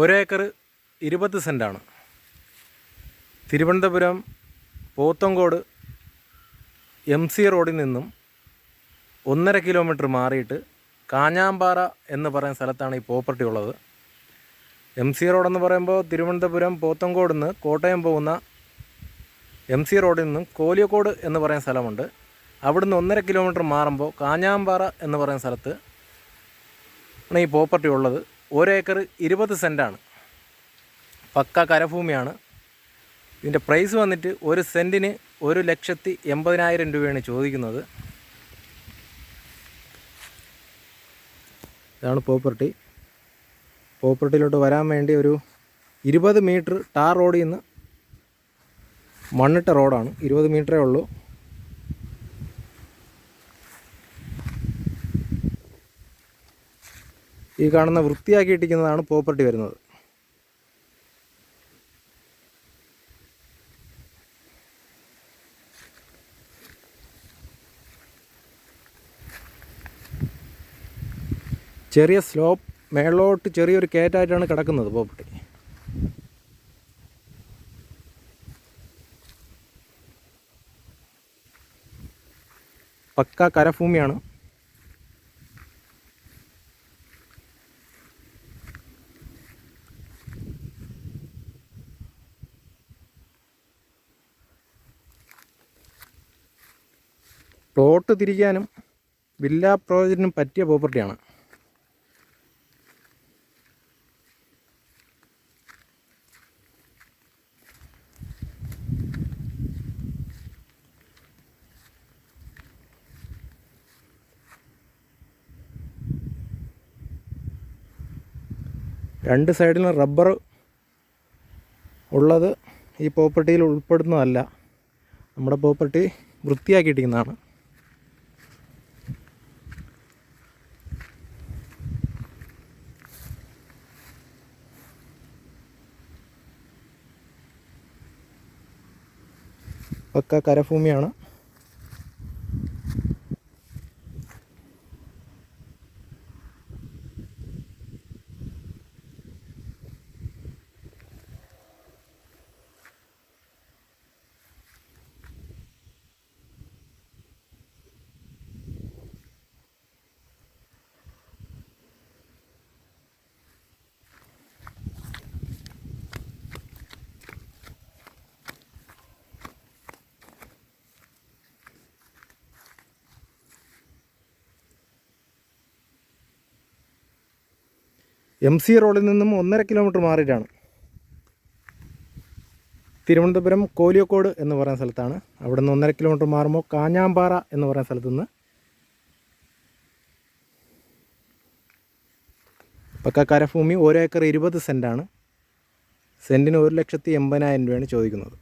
ഒരേക്കർ 20 സെൻറ്റാണ്. തിരുവനന്തപുരം പോത്തങ്കോട് MC റോഡിൽ നിന്നും 1.5 കിലോമീറ്റർ മാറിയിട്ട് കാഞ്ഞാമ്പാറ എന്ന് പറയുന്ന സ്ഥലത്താണ് ഈ പ്രോപ്പർട്ടി ഉള്ളത്. MC റോഡെന്ന് പറയുമ്പോൾ തിരുവനന്തപുരം പോത്തങ്കോട് നിന്ന് കോട്ടയം പോകുന്ന MC റോഡിൽ നിന്നും koliyakode എന്ന് പറയുന്ന സ്ഥലമുണ്ട്. അവിടുന്ന് 1.5 കിലോമീറ്റർ മാറുമ്പോൾ കാഞ്ഞാമ്പാറ എന്ന് പറയുന്ന സ്ഥലത്ത് ആണ് ഈ പ്രോപ്പർട്ടി ഉള്ളത്. ഒരേക്കർ 20 സെൻറ്റാണ്. പക്ക കരഭൂമിയാണ്. ഇതിൻ്റെ പ്രൈസ് വന്നിട്ട് ഒരു സെൻറ്റിന് 1,80,000 രൂപയാണ് ചോദിക്കുന്നത്. ഇതാണ് പ്രോപ്പർട്ടിയിലോട്ട് വരാൻ വേണ്ടി ഒരു 20 മീറ്റർ ടാർ റോഡിൽ നിന്ന് മണ്ണിട്ട റോഡാണ്. 20 മീറ്ററേ ഉള്ളൂ. ഈ കാണുന്ന വൃത്തിയാക്കിയിട്ടിരിക്കുന്നതാണ് പ്രോപ്പർട്ടി വരുന്നത്. ചെറിയ സ്ലോപ്പ് മേളോട്ട് ചെറിയൊരു കയറ്റായിട്ടാണ് കിടക്കുന്നത് പ്രോപ്പർട്ടി. പക്ക കരഭൂമിയാണ്. പ്ലോട്ട് തിരിക്കാനും വില്ലാ പ്രോജക്റ്റിനും പറ്റിയ പ്രോപ്പർട്ടിയാണ്. രണ്ട് സൈഡിലും റബ്ബർ ഉള്ളത് ഈ പ്രോപ്പർട്ടിയിൽ ഉൾപ്പെടുന്നതല്ല. നമ്മുടെ പ്രോപ്പർട്ടി വൃത്തിയാക്കിയിട്ടിരിക്കുന്നതാണ്. പക്ക കരഭൂമിയാണ്. MC റോഡിൽ നിന്നും 1.5 കിലോമീറ്റർ മാറിയിട്ടാണ്. തിരുവനന്തപുരം koliyakode എന്ന് പറയുന്ന സ്ഥലത്താണ്. അവിടെ നിന്ന് 1.5 കിലോമീറ്റർ മാറുമ്പോൾ കാഞ്ഞാമ്പാറ എന്ന് പറയുന്ന സ്ഥലത്തു നിന്ന് പക്ക കരഭൂമി. ഒരേക്കർ 20 സെൻറ്റാണ്. സെൻറ്റിന് 1,80,000 രൂപയാണ് ചോദിക്കുന്നത്.